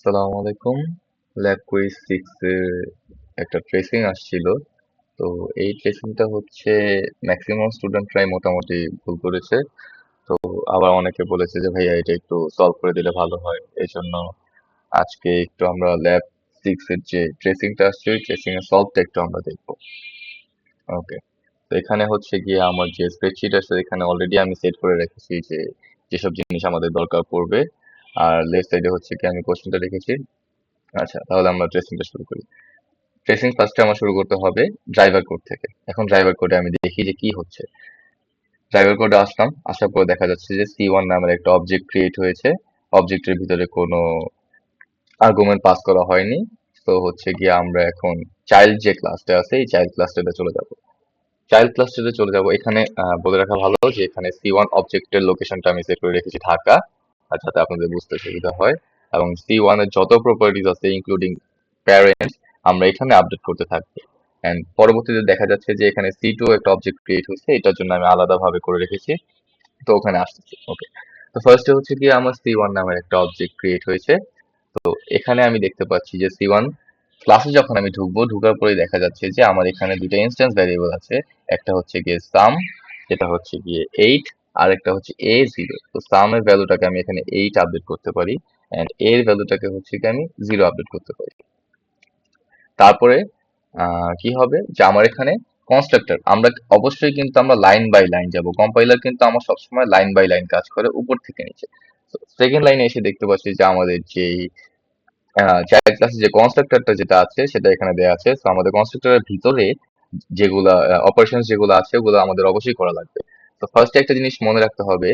আসসালামু আলাইকুম। Lab quiz 6 এর একটা ট্রেসিং আসছিল। তো এই ট্রেসিংটা হচ্ছে ম্যাক্সিমাম স্টুডেন্টরাই মোটামুটি ভুল করেছে। তো আবার অনেকে বলেছে যে ভাইয়া এটা একটু সলভ করে দিলে ভালো হয়। এজন্য আজকে একটু আমরা ল্যাব 6 এর যে ট্রেসিংটা আসছে ওই ট্রেসিং এর সলভটা একটু আমরা দেখবো। ওকে। তো এখানে হচ্ছে গিয়ে আমার যে স্প্রেডশিট আছে এখানে অলরেডি আমি সেট করে রেখেছি যে যেসব জিনিস আমাদের দরকার পড়বে। আর লেফট সাইডে হচ্ছে কি আমি কোশ্চেনটা রেখেছি। আচ্ছা, তাহলে আমরা ট্রেসিংটা শুরু করি। ট্রেসিং ফার্স্টে আমার শুরু করতে হবে ড্রাইভার কোড থেকে। এখন ড্রাইভার কোডে আমি দেখি যে কি হচ্ছে। ড্রাইভার কোডে আসলাম, আসার পর দেখা যাচ্ছে যে C1 নামের একটা অবজেক্ট ক্রিয়েট হয়েছে। অবজেক্টের ভিতরে কোনো আর্গুমেন্ট পাস করা হয়নি। তো হচ্ছে গিয়ে আমরা এখন চাইল্ড যে ক্লাসটা আছে এই চাইল্ড ক্লাসটাতে চলে যাব। চাইল্ড ক্লাসটাতে চলে যাব। এখানে বলে রাখা ভালো যে এখানে C1 অবজেক্টের লোকেশনটা আমি সেট করে রেখেছি ঢাকা, আর যাতে আপনাদের বুঝতে সুবিধা হয়। এবং C1 এর যত প্রপার্টিজ আছে ইনক্লুডিং প্যারেন্টস আমরা এখানে আপডেট করতে থাকবো। এন্ড পরবর্তীতে দেখা যাচ্ছে যে এখানে C2 একটা অবজেক্ট ক্রিয়েট হয়েছে, এটার জন্য আমি আলাদাভাবে করে রেখেছি। তো ওখানে আসতেছি। ওকে। তো ফার্স্টে হচ্ছে কি আমার C1 নামের একটা অবজেক্ট ক্রিয়েট হয়েছে। তো এখানে আমি দেখতে পাচ্ছি যে C1 ক্লাসে যখন আমি ঢুকবো, ঢুকার পরে দেখা যাচ্ছে যে আমার এখানে দুটো ইনস্ট্যান্স ভ্যারিয়েবল আছে। একটা হচ্ছে গিয়ে সাম, যেটা হচ্ছে গিয়ে 8, আর একটা হচ্ছে A0। তো সাম এর ভ্যালুটাকে আমি এখানে 8 আপডেট করতে পারি, এন্ড এর ভ্যালুটাকে হচ্ছে কি আমি 0 আপডেট করতে পারি। তারপরে কি হবে যে আমার এখানে কনস্ট্রাক্টর, আমরা অবশ্যই কিন্তু আমরা লাইন বাই লাইন যাব। কম্পাইলার কিন্তু আমার সবসময় লাইন বাই লাইন কাজ করে উপর থেকে নিচে। সেকেন্ড লাইনে এসে দেখতে পাচ্ছি যে আমাদের যে চাইল্ড ক্লাসে যে কনস্ট্রাক্টরটা যেটা আছে সেটা এখানে দেয়া আছে। তো আমাদের কনস্ট্রাক্টরের ভিতরে যেগুলা অপারেশন যেগুলো আছে ওগুলো আমাদের অবশ্যই করা লাগবে। তো ফার্স্টে একটা জিনিস মনে রাখতে হবে,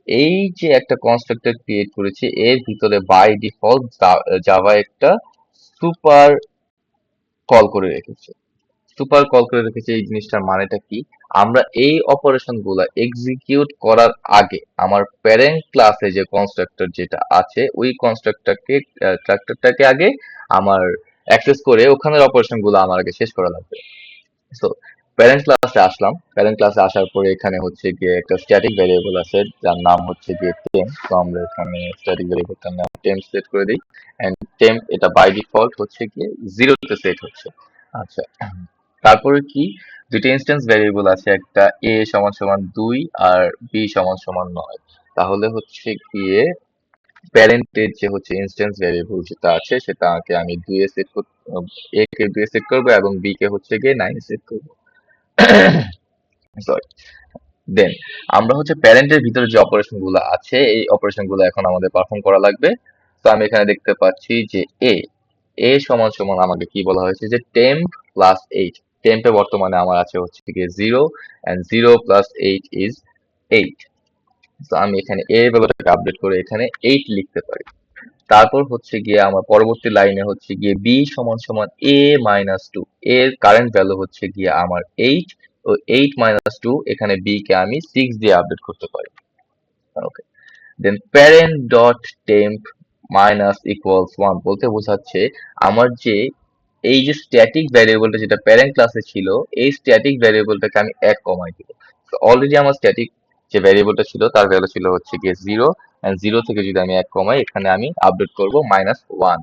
এই যে একটা কনস্ট্রাক্টর ক্রিয়েট করেছি এর ভিতরে বাই ডিফল্ট জাভা একটা সুপার কল করে রেখেছে। সুপার কল করে রেখেছে এই জিনিসটার মানেটা কি? আমরা এই অপারেশন গুলা এক্সিকিউট করার আগে আমার প্যারেন্ট ক্লাসে যে কনস্ট্রাক্টর যেটা আছে ওই কনস্ট্রাক্টরটাকে আগে আমার অ্যাক্সেস করে ওখানের অপারেশন গুলো আমার আগে শেষ করা লাগবে। সো প্যারেন্ট ক্লাসে আসলাম, প্যারেন্ট ক্লাসে আসার পরে এখানে হচ্ছে গিয়ে একটা স্ট্যাটিক ভ্যারিয়েবল আছে যার নাম হচ্ছে গিয়ে টেম্প। তো আমরা এখানে স্ট্যাটিক ভ্যারিয়েবলটার নাম টেম্প সেট করে দিই। এন্ড টেম্প এটা বাই ডিফল্ট হচ্ছে গিয়ে 0 তে সেট হচ্ছে। আচ্ছা, তারপরে কি, দুইটা ইনস্ট্যান্স ভ্যারিয়েবল আছে, একটা a সমান সমান 2 আর b সমান সমান 9। তাহলে হচ্ছে গিয়ে প্যারেন্টের যে হচ্ছে ইনস্ট্যান্স ভ্যারিয়েবল যেটা আছে সেটাকে আমি 2 এ সেট a কে 2 এ সেট করবো এবং b কে হচ্ছে গিয়ে 9 এ সেট করবো। সরি। দেন আমরা হচ্ছে প্যারেন্টের ভিতরে যে অপারেশন গুলো আছে এই অপারেশন গুলো এখন আমাদের পারফর্ম করা লাগবে। তো আমি এখানে দেখতে পাচ্ছি যে এ সমান সমান আমাকে কি বলা হয়েছে যে টেম্প প্লাস 8। টেম্পে বর্তমানে আমার আছে হচ্ছে গিয়ে 0, এন্ড 0 প্লাস 8 ইজ 8। তো আমি এখানে এর ভ্যালুটাকে আপডেট করে এখানে 8 লিখতে পারি। তারপর হচ্ছে গিয়ে আমার পরবর্তী লাইনে হচ্ছে গিয়ে বি সমান সমান a মাইনাস 2। এর কারেন্ট ভ্যালু হচ্ছে গিয়ে আমার 8। তো 8 মাইনাস 2 এখানে বি কে আমি 6 দিয়ে আপডেট করতে পারি। Okay. Then parent dot temp minus equals 1 বলতে বোঝাচ্ছে আমার যে এই যে স্ট্যাটিক ভ্যারিয়েবলটা যেটা প্যারেন্ট ক্লাসে ছিল এই স্ট্যাটিক ভ্যারিয়েবলটাকে আমি 1 কমাই দিব। তো অলরেডি আমার স্ট্যাটিক যে ভ্যারিয়েবলটা ছিল তার ভ্যালু ছিল হচ্ছে গিয়ে 0, এন্ড 0 থেকে যদি আমি 1 কমাই এখানে আমি আপডেট করব -1।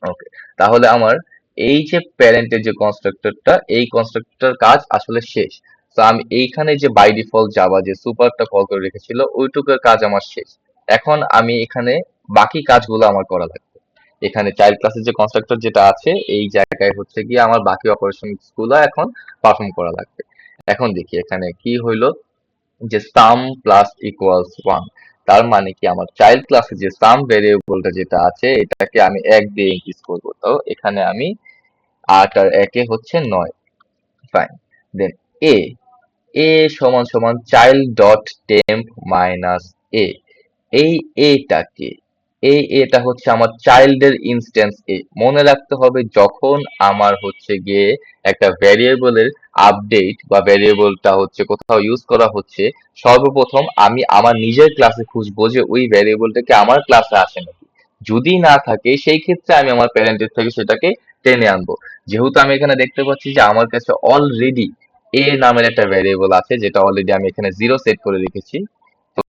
ওকে। তাহলে আমার এই যে প্যারেন্টের যে কনস্ট্রাক্টরটা এই কনস্ট্রাক্টর কাজ আসলে শেষ। তো আমি এইখানে যে বাই ডিফল্ট জাভা যে সুপারটা কল করে রেখেছিল ওইটুকুর কাজ আমার শেষ। এখন আমি এখানে বাকি কাজগুলো আমার করা লাগবে। এখানে চাইল্ড ক্লাসের যে কনস্ট্রাক্টর যেটা আছে এই জায়গায় হচ্ছে গিয়ে আমার বাকি অপারেশন গুলো এখন পারফর্ম করা লাগবে। এখন দেখি এখানে কি হইলো যে সাম প্লাস ইকুয়ালস 1। তার মানে কি আমার চাইল্ড ক্লাসে যে সাম ভেরিয়েবলটা যেটা আছে এটাকে আমি 1 দিয়ে ইনক্রিজ করব। তো এখানে আমি 8 আর 1 এ হচ্ছে 9। ফাইন। দেন এ এ সমান সমান চাইল্ড ডট টেম্প মাইনাস এ। এই এটাকে এই এটা হচ্ছে আমার চাইল্ডের ইনস্ট্যান্স এ। মনে রাখতে হবে যখন আমার হচ্ছে গিয়ে একটা ভ্যারিয়েবলের আপডেট বা ভ্যারিয়েবলটা হচ্ছে কোথাও ইউজ করা হচ্ছে, সর্বপ্রথম আমি আমার নিজের ক্লাসে খুঁজবো যে ওই ভ্যারিয়েবলটাকে আমার ক্লাসে আসে নাকি। যদি না থাকে সেই ক্ষেত্রে আমি আমার প্যারেন্টের থেকে সেটাকে টেনে আনবো। যেহেতু আমি এখানে দেখতে পাচ্ছি যে আমার কাছে অলরেডি এ নামের একটা ভ্যারিয়েবল আছে যেটা অলরেডি আমি এখানে 0 সেট করে রেখেছি। তো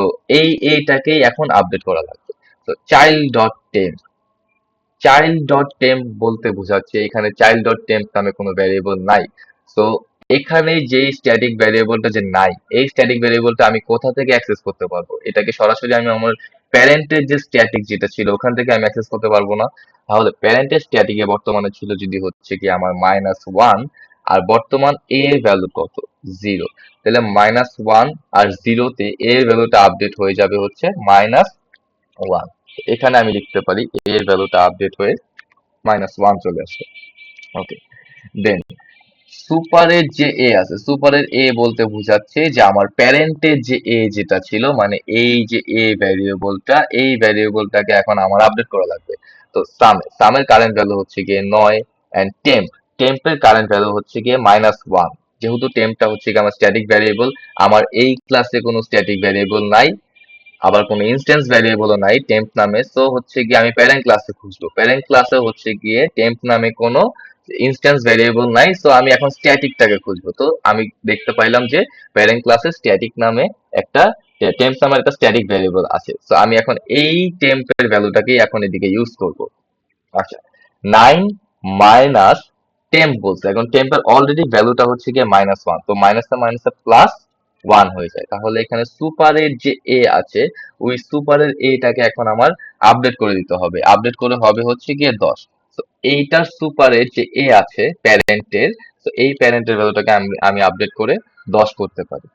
এইটাকেই এখন আপডেট করা লাগবে। তো child dot temp child dot temp বলতে বোঝাচ্ছে এখানে চাইল্ড ডট টেম্প নামে কোনো ভ্যারিয়েবল নাই। সো এখানে যে স্ট্যাটিক ভ্যারিয়েবলটা যে নাই, এই স্ট্যাটিক ভ্যারিয়েবলটা আমি কোথা থেকে অ্যাক্সেস করতে পারবো? এটাকে সরাসরি আমি আমার প্যারেন্টের যে স্ট্যাটিক যেটা ছিল ওখান থেকে আমি অ্যাক্সেস করতে পারবো না। তাহলে প্যারেন্টের স্ট্যাটিকে বর্তমানে ছিল যদি হচ্ছে কি আমার -1, আর বর্তমান এ এর ভ্যালু কত? 0। তাহলে -1 আর 0 তে এ এর ভ্যালুটা আপডেট হয়ে যাবে হচ্ছে -1। এখানে আমি লিখতে পারি এ এর ভ্যালুটা আপডেট হয়ে -1 চলে আসবে। ওকে, দেন সুপারের যে এ আছে, সুপারের এ বলতে বোঝাচ্ছে যে আমার প্যারেন্টের যে এ যেটা ছিল, মানে এই যে এ ভ্যারিয়েবলটা, এই ভ্যারিয়েবলটাকে এখন আমার আপডেট করা লাগবে। তো সামের কারেন্ট ভ্যালু হচ্ছে গিয়ে 9, এন্ড টেম্পের কারেন্ট ভ্যালু হচ্ছে গিয়ে -1। যেহেতু টেম্পটা হচ্ছে গিয়ে আমার স্ট্যাটিক ভ্যারিয়েবল, আমার এই ক্লাসে কোনো স্ট্যাটিক ভ্যারিয়েবল নাই, আবার কোনো ইনস্ট্যান্স ভ্যারিয়েবলও নাই টেম্প নামে। সো হচ্ছে গিয়ে আমি প্যারেন্ট ক্লাসে খুঁজবো, প্যারেন্ট ক্লাসে হচ্ছে গিয়ে টেম্প নামে কোনো ইনস্ট্যান্স ভ্যারিয়েবল নাই। সো আমি এখন স্ট্যাটিকটাকে খুঁজবো। তো আমি দেখতে পাইলাম যে প্যারেন্ট ক্লাসে স্ট্যাটিক নামে একটা টেম্প নামের একটা স্ট্যাটিক ভ্যারিয়েবল আছে। সো আমি এখন এই টেম্পের ভ্যালুটাকেই এখন এদিকে ইউজ করব। আচ্ছা, 9 মাইনাস টেম্প বলছে, এখন টেম্পের অলরেডি ভ্যালুটা হচ্ছে গিয়ে -1, তো মাইনাসে +1 হয়ে যায়। তাহলে এখানে সুপারের যে এ আছে, ওই সুপারের এটাকে এখন আমার আপডেট করে দিতে হবে, আপডেট করে হবে হচ্ছে গিয়ে 10। তো এইটার সুপারের যে এ আছে প্যারেন্টের, তো এই প্যারেন্টের ভ্যালুটাকে আমি আপডেট করে 10 করতে পারি।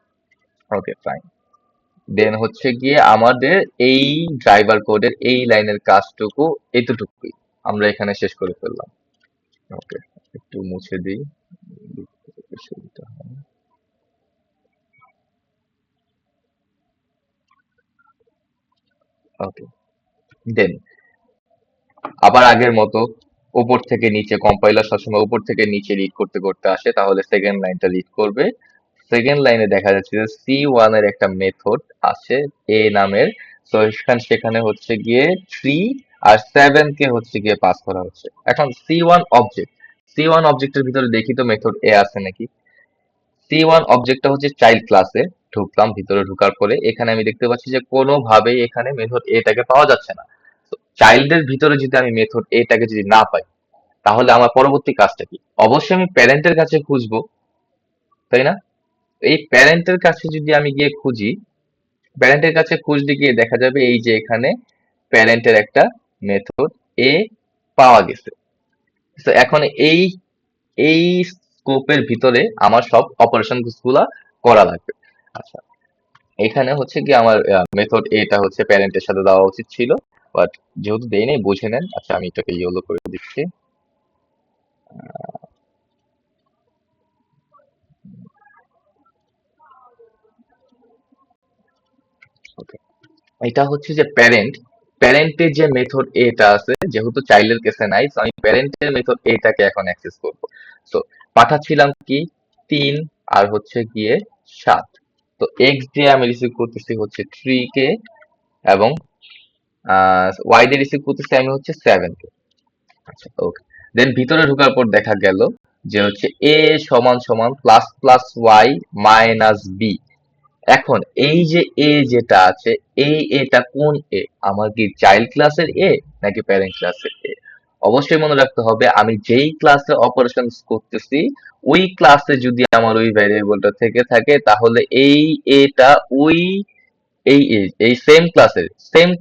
ওকে, ফাইন। দেন হচ্ছে গিয়ে আমাদের এই ড্রাইভার কোডের এই লাইনের কাজটুকু এতটুকুই আমরা এখানে শেষ করে ফেললাম। ওকে, একটু মুছে দিই। সুবিধা হয়। ওকে, দেন আবার আগের মতো উপর থেকে নিচে, কম্পাইলার সবসময় উপর থেকে নিচে রিড করতে করতে আসে, তাহলে সেকেন্ড লাইনটা রিড করবে। সেকেন্ড লাইনে দেখা যাচ্ছে যে C1 এর একটা মেথড আছে এ নামের। তো সেখানে হচ্ছে গিয়ে 3 আর 7 কে হচ্ছে গিয়ে পাস করা হচ্ছে। এখন সি ওয়ান অবজেক্টের ভিতরে দেখি তো মেথড এ আছে নাকি। সি ওয়ান অবজেক্টটা হচ্ছে চাইল্ড ক্লাসে। ঢুকলাম, ভিতরে ঢোকার পরে এখানে আমি দেখতে পাচ্ছি যে কোনোভাবেই এখানে মেথড এটাকে পাওয়া যাচ্ছে না। চাইল্ডের ভিতরে যদি আমি মেথড এটাকে যদি না পাই, তাহলে আমার পরবর্তী কাজটা কি? অবশ্যই আমি প্যারেন্টের কাছে খুঁজবো, তাই না? এই প্যারেন্টের কাছে যদি আমি গিয়ে খুঁজি, প্যারেন্টের কাছে খুঁজতে গিয়ে দেখা যাবে এই যে এখানে প্যারেন্টের একটা মেথড এ পাওয়া গেছে। তো এখন এই এই স্কোপের ভিতরে আমার সব অপারেশন গুলা করা লাগবে। আচ্ছা, এখানে হচ্ছে কি আমার মেথড এটা হচ্ছে প্যারেন্টের সাথে দেওয়া উচিত ছিল, বাট যেহেতু দেই নাই বুঝে নেন। আচ্ছা, আমি এটাকে ইয়েলো করে দিচ্ছি। ওকে, এটা হচ্ছে যে প্যারেন্টের যে মেথড এটা আছে, যেহেতু চাইল্ডের কেসে নাই, তো আমি প্যারেন্টের মেথড এটাকে এখন অ্যাক্সেস করব। তো পাঠাচ্ছিলাম কি 3 আর হচ্ছে গিয়ে 7। তো এক্স দিয়ে আমি রিসিভ করতেছি হচ্ছে 3 কে, এবং ওয়াই দিয়ে রিসিভ করতেছি আমি হচ্ছে 7 কে। আচ্ছা, ওকে। দেন ভিতরে ঢোকার পর দেখা গেল যে হচ্ছে এ সমান সমান plus plus Y minus B. এখন এই যে এ যেটা আছে, এই এটা কোন এ? আমার কি চাইল্ড ক্লাসের এ নাকি প্যারেন্ট ক্লাসের এ? অবশ্যই মনে রাখতে হবে আমি যেই ক্লাসে অপারেশন করতেছি, ওই ক্লাসে যদি আমার ওই ভ্যারিয়েবলটা থেকে থাকে, তাহলে এই এটা ওই এই সেম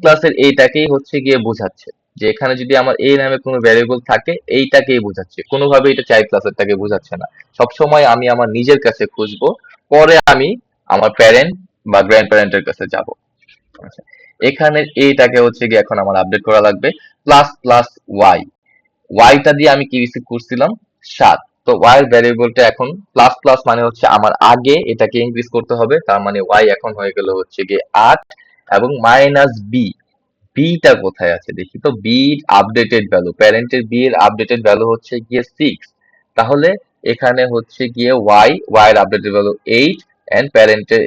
ক্লাসের এইটাকেই হচ্ছে গিয়ে বোঝাচ্ছে। যে এখানে যদি আমার এ নামে কোনো ভ্যারিয়েবল থাকে, এইটাকেই বোঝাচ্ছে, কোনোভাবে এটা চাইল্ড ক্লাসেরটাকে বোঝাচ্ছে না। সবসময় আমি আমার নিজের কাছে খুঁজবো, পরে আমি আমার প্যারেন্ট বা গ্র্যান্ড প্যারেন্টের কাছে যাব। আচ্ছা, এখানে এইটাকে হচ্ছে গিয়ে এখন আমার আপডেট করা লাগবে। প্লাস প্লাস ওয়াই, ওয়াইটা দিয়ে আমি কি রিসিভ করছিলাম? 7। তো ওয়াই এর ভ্যারিয়েবলটা এখন প্লাস প্লাস মানে হচ্ছে আমার আগে এটাকে ইনক্রিজ করতে হবে, তার মানে ওয়াই এখন হয়ে গেল হচ্ছে গিয়ে 8, এবং মাইনাস বি। বিটা কোথায় আছে দেখি তো। বি আপডেটেড ভ্যালু, প্যারেন্টের বি এর আপডেটেড ভ্যালু হচ্ছে গিয়ে 6। তাহলে এখানে হচ্ছে গিয়ে ওয়াই এর আপডেটেড ভ্যালু 8, এন্ড প্যারেন্টের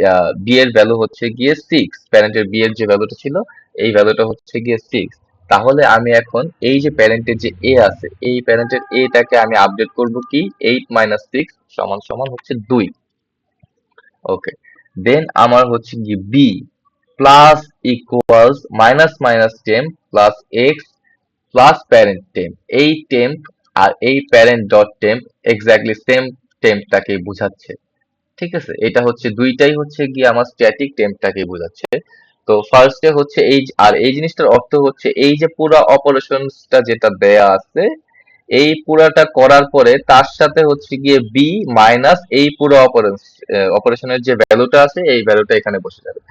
বি এর ভ্যালু হচ্ছে গিয়ে 6। প্যারেন্টের বি এর যে ভ্যালুটা ছিল, এই ভ্যালুটা হচ্ছে গিয়ে 6। তাহলে আমি এখন এই যে প্যারেন্টের যে এ আছে, এই প্যারেন্টের এটাকে আমি আপডেট করব কি 8 মাইনাস 6 সমান সমান হচ্ছে 2। ওকে, দেন আমার হচ্ছে কি b plus equals minus minus ten plus x plus parent temp. এই টেম্প আর এই parent dot temp exactly same টেম্পটাকে বোঝাচ্ছে। ঠিক আছে, এটা হচ্ছে দুইটাই হচ্ছে গিয়ে আমার স্ট্যাটিক টেম্পটাকে বোঝাচ্ছে। তো ফার্স্টে হচ্ছে এই জিনিসটার অর্থ হচ্ছে এই যে পুরো অপারেশনসটা যেটা দেয়া আছে, এই পুরাটা করার পরে তার সাথে হচ্ছে গিয়ে বি মাইনাস এই পুরো অপারেশনের যে ভ্যালুটা আছে এই ভ্যালুটা এখানে বসে যাবে।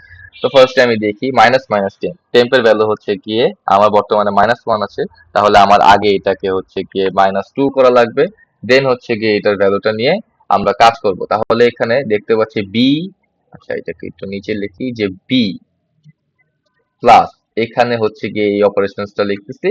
তো ফার্স্টে আমি দেখি মাইনাস মাইনাস টেম্পের ভ্যালু হচ্ছে গিয়ে আমার বর্তমানে -1 আছে, তাহলে আমার আগে এটাকে হচ্ছে গিয়ে -2 করা লাগবে, দেন হচ্ছে গিয়ে এটার ভ্যালুটা নিয়ে আমরা কাজ করব। তাহলে এখানে দেখতে পাচ্ছি বি, আচ্ছা এটাকে একটু নিচে লিখি যে বি প্লাস, এখানে হচ্ছে গিয়ে এই অপারেশনসটা লিখতেছি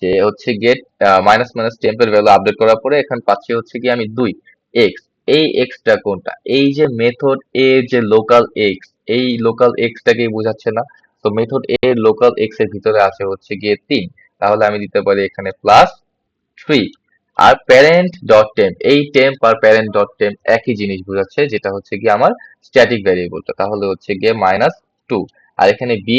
যে হচ্ছে গেট মাইনাস মাইনাস টেম্পের ভ্যালু আপডেট করার পরে এখানে পাচ্ছি হচ্ছে কি আমি 2 এক্স। এই এক্সটা কোনটা? এই যে মেথড এ যে লোকাল এক্স, এই লোকাল এক্সটাকেই বোঝাচ্ছে না? তো মেথড এ এর লোকাল এক্স এর ভিতরে আছে হচ্ছে গিয়ে 3, তাহলে আমি দিতে পারি এখানে +3। আর প্যারেন্ট ডট টেম্প, এই টেম্প আর প্যারেন্ট ডট টেম্প একই জিনিস বোঝাচ্ছে, যেটা হচ্ছে গিয়ে আমার স্ট্যাটিক ভ্যারিয়েবলটা, তাহলে হচ্ছে গিয়ে -2। আর এখানে বি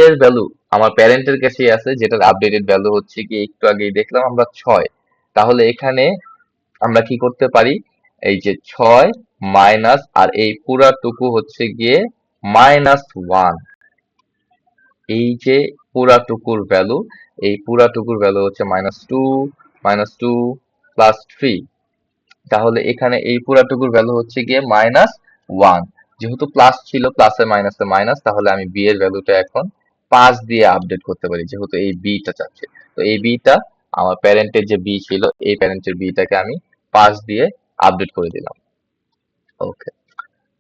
এর ভ্যালু আমার প্যারেন্টের কাছেই আছে, যেটার আপডেটেড ভ্যালু হচ্ছে কি একটু আগেই দেখলাম আমরা 6। তাহলে এখানে আমরা কি করতে পারি, এই যে 6 মাইনাস আর এই পুরাটুকু হচ্ছে গিয়ে -1, এই যে পুরাটুকুর ভ্যালু, এই পুরাটুকুর ভ্যালু হচ্ছে -2 +3। তাহলে এখানে এই পুরাটুকুর ভ্যালু হচ্ছে গিয়ে -1। যেহেতু প্লাস ছিল, প্লাসে মাইনাসে মাইনাস, তাহলে আমি বি এর ভ্যালুটা এখন 5 দিয়ে আপডেট করতে পারি, যেহেতু এই বিটা চাচ্ছে। তো এই বিটা আমার প্যারেন্টের যে বি ছিল, এই প্যারেন্টের বিটাকে আমি 5 দিয়ে আপডেট করে দিলাম। ওকে,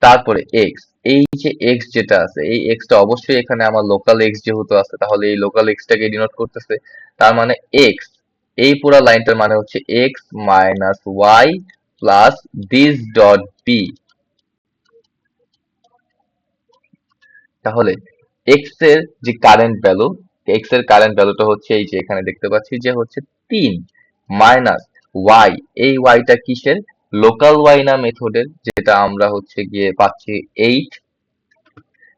তারপরে এক্স, এই যে এক্স যেটা আছে, এই এক্সটা অবশ্যই এখানে আমার লোকাল এক্স যেহেতু আছে, তাহলে এই লোকাল এক্সটাকে ডিনোট করতেছে। তার মানে এক্স, এই পুরো লাইনটার মানে হচ্ছে X minus Y plus this dot B. তাহলে এক্স এর যে কারেন্ট ভ্যালু, এক্স এর কারেন্ট ভ্যালুটা হচ্ছে এই যে এখানে দেখতে পাচ্ছি যে হচ্ছে 3 মাইনাস ওয়াই, এই ওয়াইটা কিসের? লোকাল ওয়াই না মেথডের, যেটা আমরা হচ্ছে গিয়ে পাচ্ছি 8।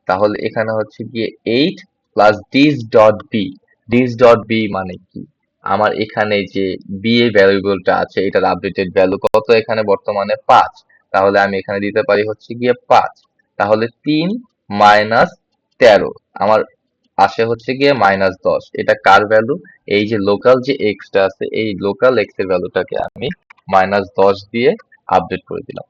তাহলে এখানে হচ্ছে গিয়ে 8 প্লাস দিস ডট বি মানে কি? আমার এখানে যে বি এর ভ্যারিয়েবলটা আছে, এটার আপডেটেড ভ্যালু কত এখানে বর্তমানে 5, তাহলে আমি এখানে দিতে পারি হচ্ছে গিয়ে 5। তাহলে 3 মাইনাস 13 আমার আসে হচ্ছে গিয়ে -10। এটা কার ভ্যালু? এই যে লোকাল যে এক্সটা আছে, এই লোকাল এক্স এর ভ্যালুটাকে আমি -10 দিয়ে আপডেট করে দিলাম।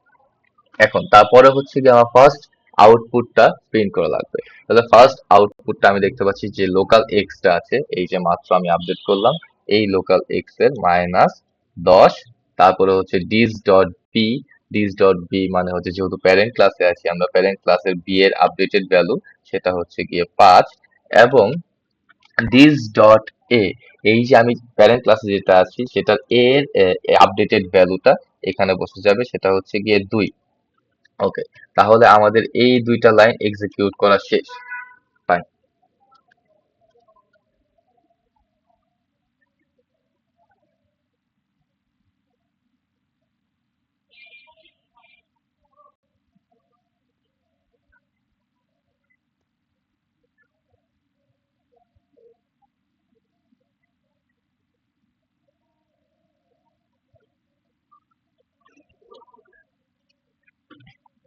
এখন তারপরে হচ্ছে গিয়ে আমার ফার্স্ট আউটপুটটা প্রিন্ট করা লাগবে। তাহলে ফার্স্ট আউটপুটটা আমি দেখতে পাচ্ছি যে লোকাল এক্সটা আছে, এই যে মাত্র আমি আপডেট করলাম, এই লোকাল এক্স এর -10। তারপরে হচ্ছে ডিস ডট বি মানে হচ্ছে যেহেতু প্যারেন্ট ক্লাসে আছি, আমরা প্যারেন্ট ক্লাসের বি এর আপডেটেড ভ্যালু সেটা হচ্ছে গিয়ে 5। এবং দিস ডট এ, এই যে আমি প্যারেন্ট ক্লাসে যেটা আছি সেটার এর আপডেটেড ভ্যালুটা এখানে বসে যাবে, সেটা হচ্ছে গিয়ে 2। ওকে, তাহলে আমাদের এই দুইটা লাইন এক্সিকিউট করা শেষ। ফাইন।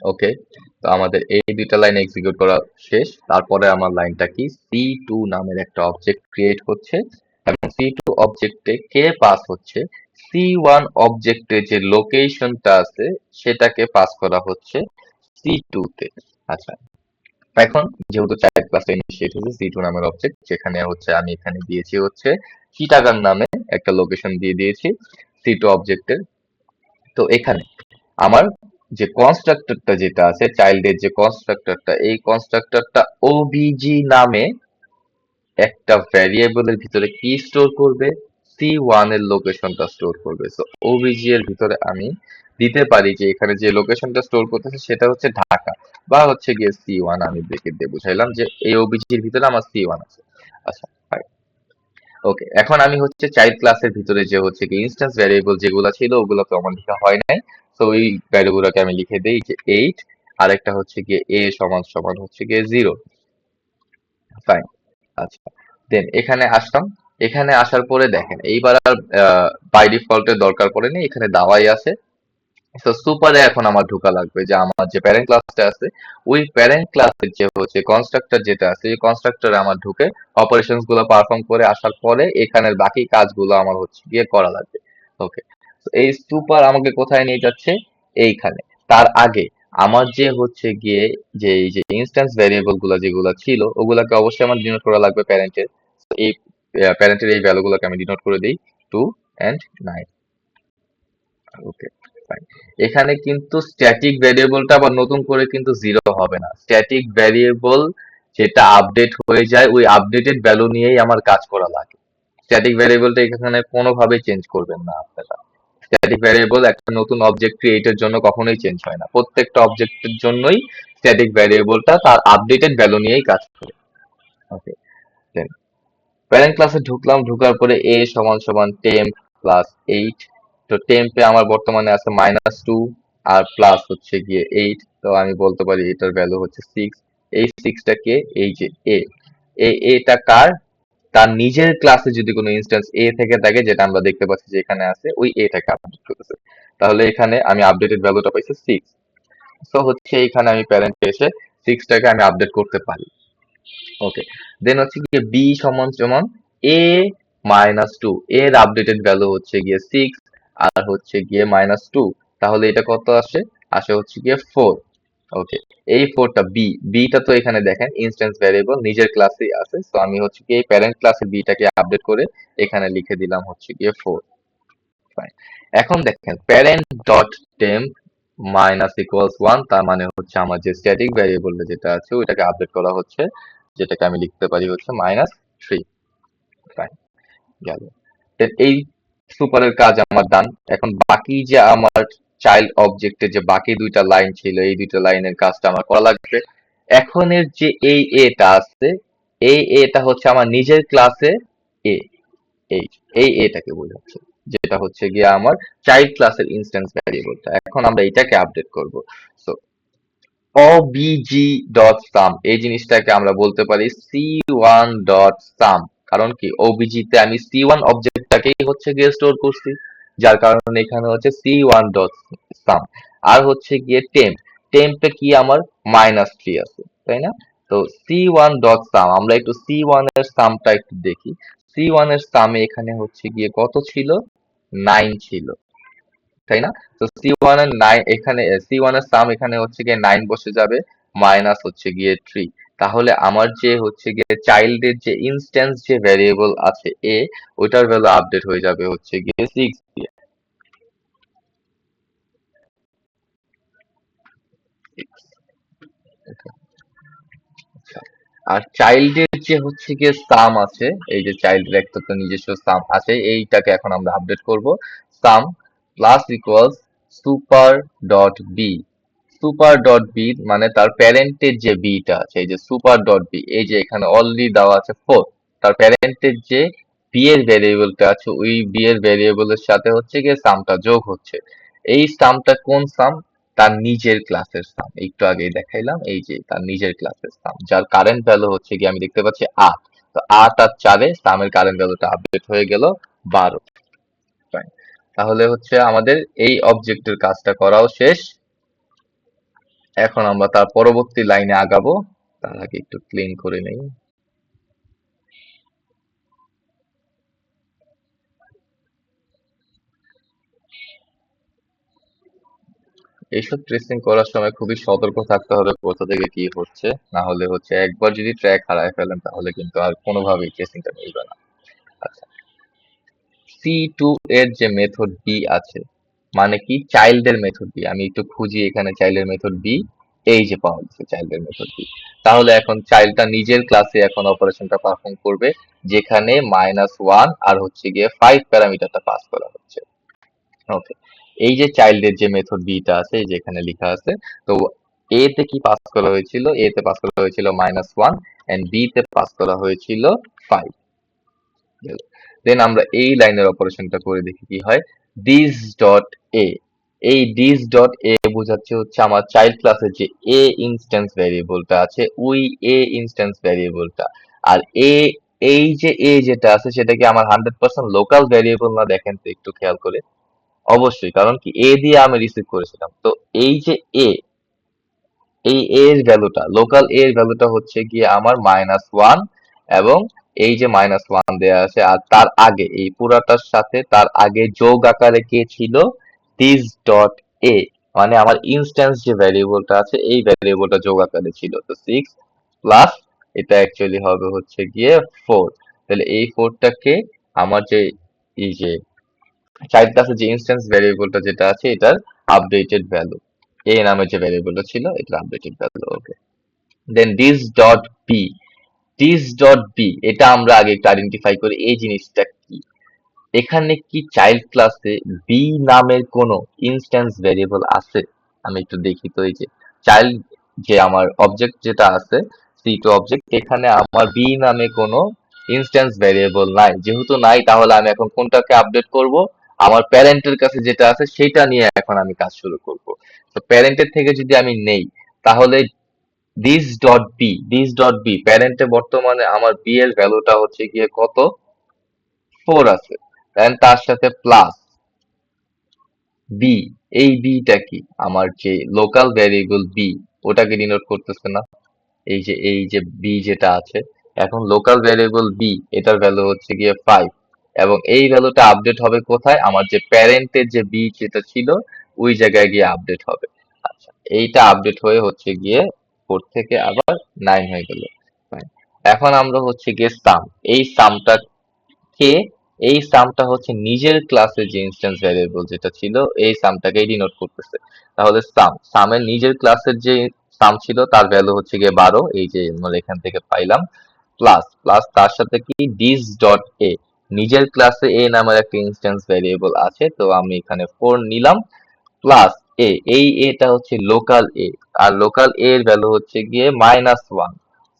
ওকে, তো আমাদের এই দুইটা লাইন এক্সিকিউট করা শেষ। তারপরে আমার লাইনটা কি, সি2 নামের একটা অবজেক্ট ক্রিয়েট হচ্ছে, এবং সি2 অবজেক্টে কে পাস হচ্ছে, সি1 অবজেক্টে যে লোকেশনটা আছে সেটাকে পাস করা হচ্ছে সি2 তে। আচ্ছা, এখন যেহেতু চাইল্ড ক্লাসটা ইনিশিয়েট হয়েছে সি2 নামের অবজেক্ট, যেখানে হচ্ছে আমি এখানে দিয়েছি হচ্ছে চিটাগাং নামে একটা লোকেশন দিয়ে দিয়েছি সি2 অবজেক্টের। তো এখানে আমার যে কনস্ট্রাক্টরটা যেটা আছে, চাইল্ডের যে কনস্ট্রাক্টরটা, এই কনস্ট্রাক্টরটা ওবিজি নামে একটা ভ্যারিয়েবলের ভিতরে কি স্টোর করবে, সি1 এর লোকেশনটা স্টোর করবে। সো ওবিজি এর ভিতরে আমি দিতে পারি যে এখানে যে লোকেশনটা স্টোর করতেছে সেটা হচ্ছে ঢাকা, বা হচ্ছে গিয়ে সি1, আমি ব্রেকেট দিয়ে বুঝাইলাম যে এই ওবিজি এর ভিতরে আমার সি1 আছে। আচ্ছা, ওকে, এখন আমি হচ্ছে চাইল্ড ক্লাসের ভিতরে যে হচ্ছে কি ইনস্ট্যান্স ভ্যারিয়েবল যেগুলো ছিল ওগুলো তো আমার লেখা হয় নাই। তো ওই ভ্যালুগুলোকে আমি লিখে দেই যে 8, আর একটা হচ্ছে গিয়ে a সমান সমান হচ্ছে গিয়ে 0। ফাইন। আচ্ছা, দেন এখানে আসলাম। এখানে আসার পরে দেখেন এইবার আর বাই ডিফল্টের দরকার পড়েনি, এখানে দেওয়াই আছে। তো সুপারে এখন আমার ঢোকা লাগবে, যে আমার যে প্যারেন্ট ক্লাসটা আছে ওই প্যারেন্ট ক্লাসের যে হচ্ছে কনস্ট্রাক্টর যেটা আছে এই কনস্ট্রাক্টরে আমার ঢুকে অপারেশনস গুলো পারফর্ম করে আসার পরে এখানের বাকি কাজগুলো আমার হচ্ছে গিয়ে করা লাগবে। ওকে, এই সুপার আমাকে কোথায় নিয়ে যাচ্ছে? এইখানে। তার আগে আমার যে হচ্ছে গিয়ে যে এই যে ইনস্ট্যান্স ভ্যারিয়েবল গুলো যেগুলো ছিল ওগুলাকে অবশ্যই আমার ডিনোট করা লাগবে প্যারেন্টের। এই প্যারেন্টের এই ভ্যালুগুলোকে আমি ডিনোট করে দিই 2 and 9। Okay, fine. এখানে কিন্তু স্ট্যাটিক ভ্যারিয়েবলটা আবার নতুন করে কিন্তু জিরো হবে না। স্ট্যাটিক ভ্যারিয়েবল যেটা আপডেট হয়ে যায় ওই আপডেটেড ভ্যালু নিয়েই আমার কাজ করা লাগে। স্ট্যাটিক ভ্যারিয়েবলটা এখানে কোনোভাবেই চেঞ্জ করবেন না আপনারা। স্ট্যাটিক ভ্যারিয়েবল একটা নতুন অবজেক্ট ক্রিয়েটের জন্য কখনোই চেঞ্জ হয় না। প্রত্যেকটা অবজেক্টের জন্যই স্ট্যাটিক ভ্যারিয়েবলটা তার আপডেটেড ভ্যালু নিয়েই কাজ করে। ওকে, দেন প্যারেন্ট ক্লাসে ঢুকলাম, ঢুকার পরে এ সমান সমান টেম্প প্লাস 8। তো টেম্পে আমার বর্তমানে আছে -2 আর প্লাস হচ্ছে গিয়ে 8। তো আমি বলতে পারি এটার ভ্যালু হচ্ছে 6। এই 6টা কে? এই যে এ, এটা কার? তার নিজের ক্লাসে যদি কোনো ইনস্ট্যান্স এ থেকে থাকে, যেটা আমরা দেখতে পাচ্ছি যে এখানে আছে, ওই এটাকে আপডেট করতেছে। তাহলে এখানে আমি আপডেটেড ভ্যালুটা পাইছি 6। তো হচ্ছে এখানে আমি প্যারেন্টে এসে 6টাকে আমি আপডেট করতে পারি। ওকে, দেন হচ্ছে গিয়ে বি সমান সমান এ -2। এর আপডেটেড ভ্যালু হচ্ছে গিয়ে 6 আর হচ্ছে গিয়ে -2। তাহলে এটা কত আসে? আসে হচ্ছে গিয়ে 4। ওকে, এই 4টা বিটা তো এখানে দেখেন ইনস্ট্যান্স ভ্যারিয়েবল নিজের ক্লাসেই আছে। তো আমি হচ্ছে গিয়ে এই প্যারেন্ট ক্লাসে বিটাকে আপডেট করে এখানে লিখে দিলাম হচ্ছে গিয়ে 4। ফাইন। এখন দেখেন প্যারেন্ট ডট টেম্প -1, তার মানে হচ্ছে আমার যে স্ট্যাটিক ভ্যারিয়েবলটা যেটা আছে ওইটাকে আপডেট করা হচ্ছে, যেটাকে আমি লিখতে পারি হচ্ছে -3। ফাইন, গেল। এই সুপারের কাজ আমার ডান। এখন বাকি যে আমার চাইল্ড অবজেক্টের যে বাকি দুইটা লাইন ছিল এই দুইটা লাইনের কাজটা আমার করা লাগবে। এখন এর যে এই এটা আছে, এই এটা হচ্ছে আমার নিজের ক্লাসে এ, এই এটাকে বোঝাচ্ছে, যেটা হচ্ছে গিয়ে আমার চাইল্ড ক্লাসের ইনস্ট্যান্স ভ্যারিয়েবলটা। এখন আমরা এটাকে আপডেট করব। সো obg.sum এই জিনিসটাকে আমরা বলতে পারি c1.sum। কারণ কি obg তে আমি c1 অবজেক্টটাকেই হচ্ছে গিয়ে স্টোর করছি, যার কারণে এখানে হচ্ছে c1.sum। আর হচ্ছে গিয়ে টেম্পে কি আমার -3 আছে, তাই না? তো c1.sum, আমরা একটু c1 এর সামটা একটু দেখি। c1 এর সামে এখানে হচ্ছে গিয়ে কত ছিল? 9 ছিল, তাই না? তো C1 এর 9 এখানে, C1 এর সাম এখানে হচ্ছে গিয়ে 9 বসে যাবে, মাইনাস হচ্ছে গিয়ে 3। তাহলে আমার যে হচ্ছে গিয়ে চাইল্ডের যে ইনস্ট্যান্স যে ভ্যারিয়েবল আছে এ, ওইটার ভ্যালু আপডেট হয়ে যাবে হচ্ছে গিয়ে 6 দিয়ে। আচ্ছা। আর চাইল্ডের যে হচ্ছে গিয়ে সাম আছে, এই যে চাইল্ডের একটা তো নিজস্ব সাম আছে, এইটাকে এখন আমরা আপডেট করব। Sum plus equals super dot B. Super dot B মানে তার প্যারেন্টের যে বিটা আছে, এই যে সুপার ডট বি, এই যে এখানে অলরেডি দেওয়া আছে 4। তার প্যারেন্টের যে বি এর ভ্যারিয়েবলটা আছে ওই বি এর ভ্যারিয়েবলের সাথে হচ্ছে গিয়ে সামটা যোগ হচ্ছে। এই সামটা কোন সাম? তার নিজের ক্লাসের সাম। একটু আগেই দেখাইলাম, এই যে তার নিজের ক্লাসের সাম, যার কারেন্ট ভ্যালু হচ্ছে গিয়ে আমি দেখতে পাচ্ছি 8। তো 8 আর 4-এ সামের কারেন্ট ভ্যালুটা আপডেট হয়ে গেল 12। Fine. তাহলে হচ্ছে আমাদের এই অবজেক্টের কাজটা করাও শেষ। এখন আমরা তার পরবর্তী লাইনে আগাবো। তার আগে একটু ক্লিন করে নেই। এইসব ট্রেসিং করার সময় খুবই সতর্ক থাকতে হবে কোথা থেকে কি হচ্ছে, না হলে হচ্ছে একবার যদি ট্র্যাক হারায় ফেলেন তাহলে কিন্তু আর কোনোভাবেই ট্রেসিংটা মিলবে না। আচ্ছা, C2 এর যে মেথড বি আছে, মানে কি চাইল্ডের মেথড বি, আমি একটু খুঁজি এখানে চাইল্ডের মেথড বি। এই যে পাওয়া গেছে চাইল্ডের মেথড বি। তাহলে এখন চাইল্ডটা নিজের ক্লাসে এখন অপারেশনটা পারফর্ম করবে, যেখানে -1 আর হচ্ছে গিয়ে 5 প্যারামিটারটা পাস করা হচ্ছে। ওকে, এই যে চাইল্ডের যে মেথড বিটা আছে এই যে এখানে লেখা আছে। তো এ তে কি পাস করা হয়েছিল? এ তে পাস করা হয়েছিল -1 এন্ড বি তে পাস করা হয়েছিল 5। দেন আমরা এই লাইনের অপারেশনটা করে দেখি কি হয়। দিস ডট এ, এই দিস ডট এ বোঝাচ্ছে হচ্ছে আমার চাইল্ড ক্লাসের যে এ ইনস্ট্যান্স ভ্যারিয়েবলটা আছে ওই এ ইনস্ট্যান্স ভ্যারিয়েবলটা। আর এ এই যে এ যেটা আছে সেটা কি আমার 100% লোকাল ভ্যারিয়েবল না, দেখেন তো একটু খেয়াল করে। অবশ্যই, কারণ কি এ দিয়ে আমি রিসিভ করেছিলাম। তো এই যে এ, এই এর ভ্যালুটা, লোকাল এর ভ্যালুটা হচ্ছে গিয়ে আমার -1, এবং এই যে -1 দেয়া আছে, আর তার আগে এই পুরাটার সাথে তার আগে যোগ আকারে কে ছিল, দিস ডট এ, মানে আমার ইনস্ট্যান্স যে ভ্যারিয়েবলটা আছে এই ভ্যারিয়েবলটা যোগ আকারে ছিল। তো 6 প্লাস এটা অ্যাকচুয়ালি হবে হচ্ছে গিয়ে 4। তাহলে এই 4টাকে আমার যে এই যে চাইল্ড ক্লাসের যে ইনস্ট্যান্স ভ্যারিয়েবলটা যেটা আছে এটার আপডেটেড ভ্যালু, এ নামের যে ভ্যারিয়েবলটা ছিল এটার updated value. Okay, then this dot B, this dot B এটা আমরা আগে একটু আইডেন্টিফাই করি এই জিনিসটা কি। এখানে কি চাইল্ড ক্লাসে বি নামের কোনো ইনস্ট্যান্স ভ্যারিয়েবল আছে? আমি একটু দেখি তো। এই যে চাইল্ড, যে আমার অবজেক্ট যেটা আছে সি2 অবজেক্ট, এখানে আমার বি নামে কোনো ইনস্ট্যান্স ভ্যারিয়েবল নাই। যেহেতু নাই, তাহলে আমি এখন কোনটাকে আপডেট করব? আমার প্যারেন্টের কাছে যেটা আছে সেটা নিয়ে এখন আমি কাজ শুরু করব। তো প্যারেন্টের থেকে যদি আমি নেই, তাহলে দিস ডট বি প্যারেন্টে বর্তমানে আমার বি এর ভ্যালুটা হচ্ছে গিয়ে কত, 4 আছে। দেন তার সাথে প্লাস বি, এই বিটা কি আমার যে লোকাল ভ্যারিয়েবল বি, ওটাকে ডিনোট করতেছে না? এই যে বি যেটা আছে, এখন লোকাল ভ্যারিয়েবল বি এটার ভ্যালু হচ্ছে গিয়ে 5, এবং এই ভ্যালুটা আপডেট হবে কোথায়, আমার যে প্যারেন্টের যে বি যেটা ছিল ওই জায়গায় গিয়ে আপডেট হবে। আচ্ছা, এইটা আপডেট হয়ে হচ্ছে গিয়ে 4 থেকে আবার 9 হয়ে গেল। Fine. এখন আমরা হচ্ছে গিয়ে সাম, এই সামটা কে, এই সামটা হচ্ছে নিজের ক্লাসে যে ইনস্ট্যান্স ভ্যারিয়েবল যেটা ছিল এই সামটাকে ডিনোট করতেছে। তাহলে সামের নিজের ক্লাসের যে সাম ছিল তার ভ্যালু হচ্ছে গিয়ে 12, এই যে আমরা এখান থেকে পাইলাম। প্লাস প্লাস তার সাথে কি দিস ডট এ, নিজের ক্লাসে এ নামের একটা ইনস্ট্যান্স ভ্যারিয়েবল আছে, তো আমি এখানে 4 নিলাম। প্লাস এ, এই এটা হচ্ছে লোকাল এ, আর লোকাল এ এর ভ্যালু হচ্ছে গিয়ে -1,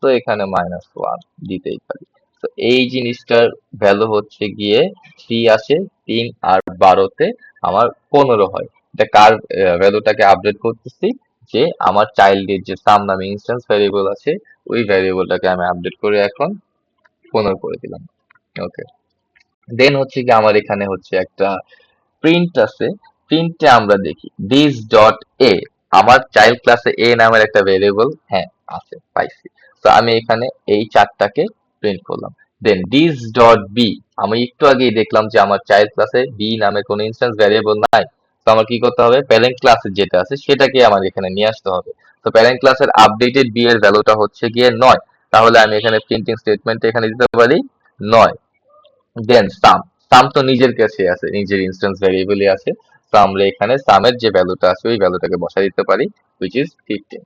তো এখানে -1 দিতেই পারি। তো এই জিনিসটার ভ্যালু হচ্ছে গিয়ে 3 আসে, 3 আর 12-তে আমার 15 হয়। এটা কার ভ্যালুটাকে আপডেট করতেছি, যে আমার চাইল্ডের যে সাম নামে ইনস্ট্যান্স ভ্যারিয়েবল আছে ওই ভ্যারিয়েবলটাকে আমি আপডেট করে এখন 15 করে দিলাম। ওকে, দেন হচ্ছে কি আমার এখানে হচ্ছে একটা প্রিন্ট আছে। প্রিন্টে আমরা দেখি দিস ডট এ, আমার চাইল্ড ক্লাসে এ নামের একটা ভেরিয়েবল, হ্যাঁ আছে, পাইছি। তো আমি এখানে এই চারটাকে প্রিন্ট করলাম। দেন দিস ডট বি, আমি একটু আগেই দেখলাম যে আমার চাইল্ড ক্লাসে বি নামে কোনো ইনস্ট্যান্স ভ্যারিয়েবল নাই। তো আমার কি করতে হবে, প্যারেন্ট ক্লাসে যেটা আছে সেটাকে আমার এখানে নিয়ে আসতে হবে। তো প্যারেন্ট ক্লাসের আপডেটেড বি এর ভ্যালুটা হচ্ছে গিয়ে 9, তাহলে আমি এখানে প্রিন্টিং স্টেটমেন্ট এখানে দিতে পারি 9। দেন সাম, সাম তো নিজের কাছে আছে, নিজের ইনস্ট্যান্স ভ্যারিয়েবলই আছে। তো আমরা এখানে সামের যে ভ্যালুটা আছে ওই ভ্যালুটাকে বসাই দিতে পারি, which is 15।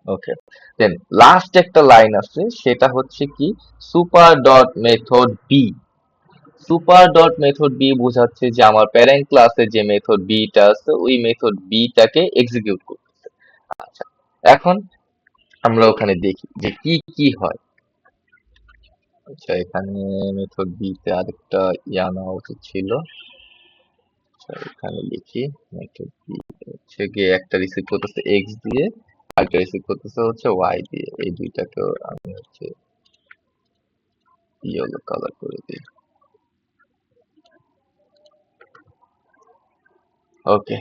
Okay, then last একটা লাইন আছে, সেটা হচ্ছে কি super dot method B. Super dot method B বোঝাচ্ছে যে আমার প্যারেন্ট ক্লাসে যে মেথড বিটা আছে ওই মেথড বিটাকে এক্সিকিউট করতেছে। আচ্ছা, এখন আমরা ওখানে দেখি যে কি কি হয়। আচ্ছা, এখানে মেথড বি তে আরেকটা নেওয়া উচিত ছিল। আচ্ছা, এখানে লিখি মেথড বি হচ্ছে গিয়ে একটা রিসিভ করতেছে এক্স দিয়ে, আরেকটা রিসিভ করতেছে হচ্ছে ওয়াই দিয়ে। এই দুইটাকেও আমি হচ্ছে ইয়েলো কালার করে দিই। ওকে,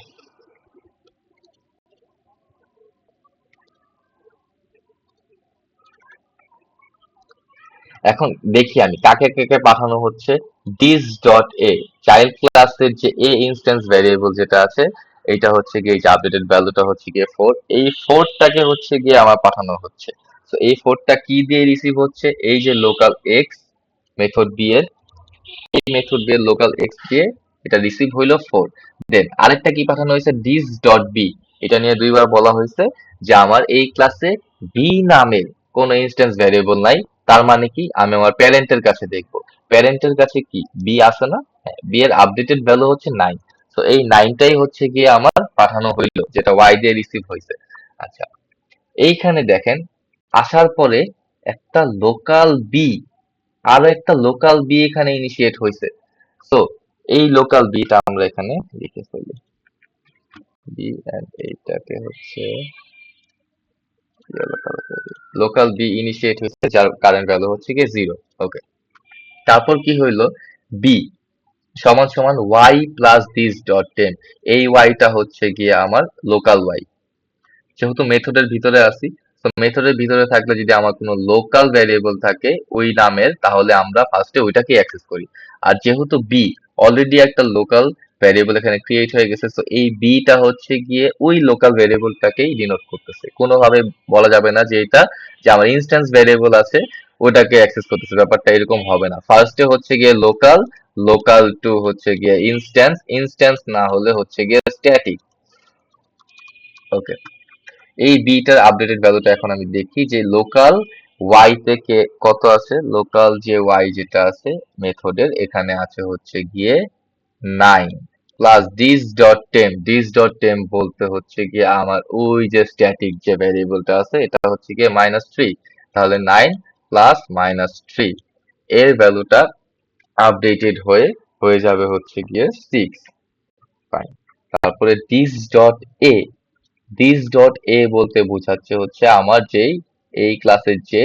এখন দেখি আমি কাকে কাকে পাঠানো হচ্ছে। দিস ডট এ, চাইল্ড ক্লাসের যে এ ইনস্ট্যান্স ভ্যারিয়েবল যেটা আছে এটা হচ্ছে গিয়ে যে আপডেটেড ভ্যালুটা হচ্ছে গিয়ে 4, এই 4টাকে হচ্ছে গিয়ে আমার পাঠানো হচ্ছে। তো এই 4টা কি দিয়ে রিসিভ হচ্ছে, এই যে লোকাল এক্স মেথড বি এর, এই মেথড দিয়ে লোকাল এক্স দিয়ে এটা রিসিভ হইলো 4। দেন আরেকটা কি পাঠানো হয়েছে, দিস ডট বি, এটা নিয়ে দুইবার বলা হয়েছে যে আমার এই ক্লাসে বি নামের কোন ইনস্ট্যান্স ভ্যারিয়েবল নাই। তার মানে কি আমি আমার প্যারেন্টের কাছে দেখবো, প্যারেন্টের কাছে কি বি আছে না, বি এর আপডেটেড ভ্যালু হচ্ছে 9। তো এই 9টাই হচ্ছে গিয়ে আমার পাঠানো হইলো, যেটা ওয়াই দিয়ে রিসিভ হয়েছে। আচ্ছা, এইখানে দেখেন আসার পরে একটা লোকাল বি, আরো একটা লোকাল বি এখানে ইনিশিয়েট হয়েছে। তো এই লোকাল বিটা আমরা এখানে লিখে ফেলি, বি এন্ড এইটাকে হচ্ছে লোকাল বি ইনিশিয়েট হয়েছে যার কারেন্ট ভ্যালু হচ্ছে গিয়ে 0। ওকে, তারপর কি হইলো, বি সমান সমান Y plus this dot ten. এই ওয়াইটা হচ্ছে গিয়ে আমার লোকাল ওয়াই। যেহেতু মেথডের ভিতরে আছি, তো মেথডের ভিতরে থাকলে যদি আমার কোনো লোকাল ভ্যারিয়েবল থাকে ওই নামের, তাহলে আমরা ফার্স্টে ওইটাকে অ্যাক্সেস করি। আর যেহেতু বি অলরেডি একটা লোকাল ভ্যারিয়েবল এখানে ক্রিয়েট হয়ে গেছে, তো এই বিটা হচ্ছে গিয়ে ওই লোকাল ভ্যারিয়েবলটাকেই ডিনোট করতেছে। কোনোভাবে বলা যাবে না যে এটা যে আমার ইনস্ট্যান্স ভ্যারিয়েবল আছে ওটাকে অ্যাক্সেস করতেছে, ব্যাপারটা এরকম হবে না। ফার্স্টে হচ্ছে গিয়ে লোকাল, লোকাল টু হচ্ছে গিয়ে ইনস্ট্যান্স, ইনস্ট্যান্স না হলে হচ্ছে গিয়ে স্ট্যাটিক। ওকে, এই বিটার আপডেটেড ভ্যালুটা এখন আমি দেখি যে লোকাল ওয়াই থেকে কত আছে। লোকাল যে ওয়াই যেটা আছে মেথডের এখানে আছে হচ্ছে গিয়ে 9 প্লাস দিস ডট টেম। দিস ডট টেম বলতে হচ্ছে গিয়ে আমার ওই যে স্ট্যাটিক যে ভ্যারিয়েবলটা আছে এটা হচ্ছে গিয়ে -3। তাহলে 9 প্লাস -3 এর ভ্যালুটা আপডেটেড হয়ে যাবে হচ্ছে গিয়ে 6। ফাইন। তারপরে this dot A, this dot A বলতে বোঝাচ্ছে হচ্ছে আমার যেই এই ক্লাসের যে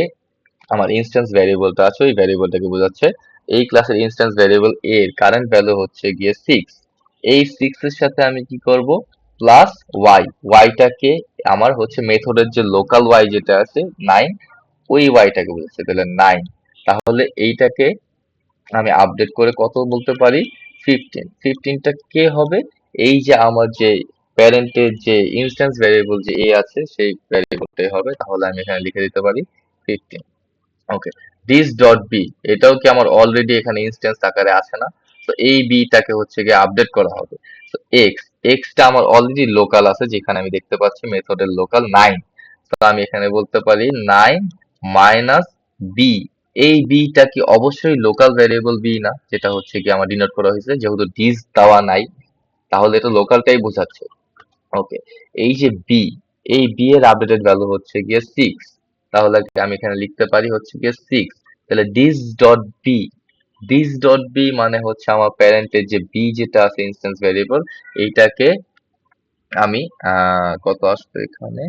আমার ইনস্ট্যান্স ভ্যারিয়েবলটা আছে ওই ভ্যারিয়েবলটাকে বোঝাচ্ছে। এই ক্লাসের ইনস্ট্যান্স ভ্যারিয়েবল এ এর কারেন্ট ভ্যালু হচ্ছে গিয়ে 6। এই 6 এর সাথে আমি কি করব, প্লাস ওয়াই। ওয়াইটাকে আমার হচ্ছে মেথডের যে লোকাল ওয়াই যেটা আছে 9, ওই ওয়াইটাকে বোঝাচ্ছে, তাহলে 9। তাহলে এইটাকে আমি আপডেট করে কত বলতে পারি, 15। 15টা কে হবে, এই যে আমার যে প্যারেন্টের যে ইনস্ট্যান্স ভ্যারিয়েবল যে এ আছে সেই ভ্যারিয়েবলটাই হবে। তাহলে আমি এখানে লিখে দিতে পারি 15। ওকে, দিস ডট বি এটাও কি আমার অলরেডি এখানে ইনস্ট্যান্স আকারে আছে না, তো এই বিটাকে হচ্ছে গিয়ে আপডেট করা হবে। তো এক্স, এক্সটা আমার অলরেডি লোকাল আছে যেখানে আমি দেখতে পাচ্ছি মেথডের লোকাল 9। তো আমি এখানে বলতে পারি 9 মাইনাস বি। এই বিটা কি অবশ্যই লোকাল ভ্যারিয়েবল বি না, যেটা হচ্ছে কি আমার ডিনোট করা হয়েছে, যেহেতু দিস দেওয়া নাই তাহলে এটা লোকালটাই বোঝাচ্ছে। ওকে, এই যে বি, এই বি এর আপডেটেড ভ্যালু হচ্ছে গিয়ে 6। তাহলে আমি এখানে লিখতে পারি হচ্ছে গিয়ে 6। তাহলে this dot B, this dot B মানে হচ্ছে আমার প্যারেন্টের যে বি যেটা আছে ইনস্ট্যান্স ভ্যারিয়েবল, এইটাকে আমি কত আসবে এখানে,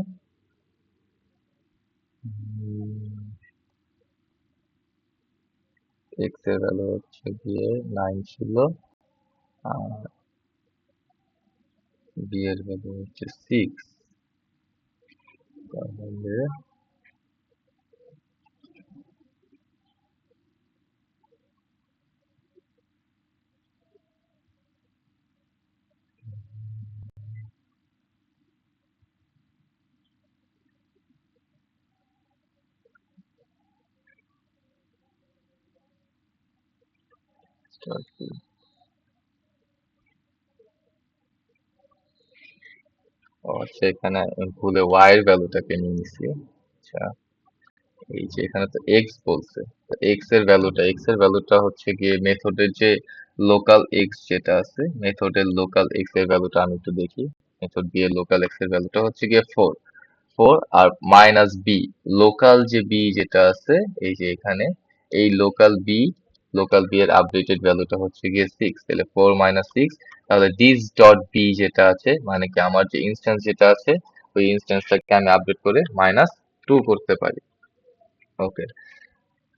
এক্স এর ভ্যালু হচ্ছে গিয়ে 9 ছিল, আর বি এর ভ্যালু হচ্ছে 6। তাহলে ও আচ্ছা, এখানে ভুলে ওয়াই এর ভ্যালুটাকে নিয়ে নিছি। আচ্ছা, এই যে এখানে তো এক্স বলছে, এক্স এর ভ্যালুটা হচ্ছে গিয়ে মেথডের যে লোকাল এক্স যেটা আছে, মেথডের লোকাল এক্স এর ভ্যালুটা আমি একটু দেখি। মেথড বি এর লোকাল এক্স এর ভ্যালুটা হচ্ছে গিয়ে 4। 4 আর মাইনাস বি, লোকাল যে বি যেটা আছে এই যে এখানে, এই লোকাল বি, লোকাল বি এর আপডেটেড ভ্যালুটা হচ্ছে গিয়ে 6। তাহলে 4 মাইনাস 6, তাহলে দিস ডট বি যেটা আছে মানে কি আমার যে ইনস্ট্যান্স যেটা আছে ওই ইনস্ট্যান্সটাকে আমি আপডেট করে -2 করতে পারি। ওকে,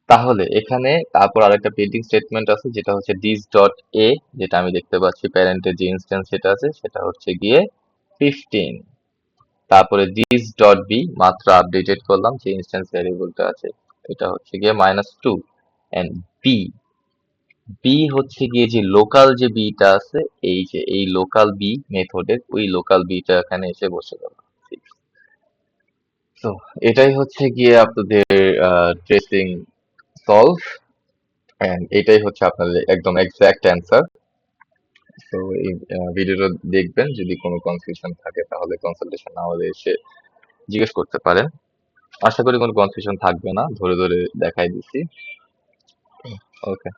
তাহলে এখানে তারপর আরেকটা প্রিন্টিং স্টেটমেন্ট আছে যেটা হচ্ছে দিস ডট এ, যেটা আমি দেখতে পাচ্ছি প্যারেন্টের যে ইনস্ট্যান্স যেটা আছে সেটা হচ্ছে গিয়ে 15। তারপরে দিস ডট বি মাত্র আপডেটেড করলাম যে ইনস্ট্যান্স ভ্যারিয়েবলটা আছে, এটা হচ্ছে গিয়ে -2। এন্ড বি, বি হচ্ছে গিয়ে যে লোকাল যে বিটা আছে, এই যে এই লোকাল বি মেথডের ওই লোকাল বিটা এখানে এসে বসে গেল। তো এটাই হচ্ছে গিয়ে আপনাদের ট্রেসিং সলভ, এন্ড এটাই হচ্ছে আপনাদের একদম এক্সাক্ট অ্যান্সার। তো এই ভিডিওটা দেখবেন, যদি কোনো কনফিউশন থাকে তাহলে কনসালটেশন আমাদের এসে জিজ্ঞেস করতে পারেন। আশা করি কোনো কনফিউশন থাকবে না, ধরে ধরে দেখাই দিচ্ছি। ওকে।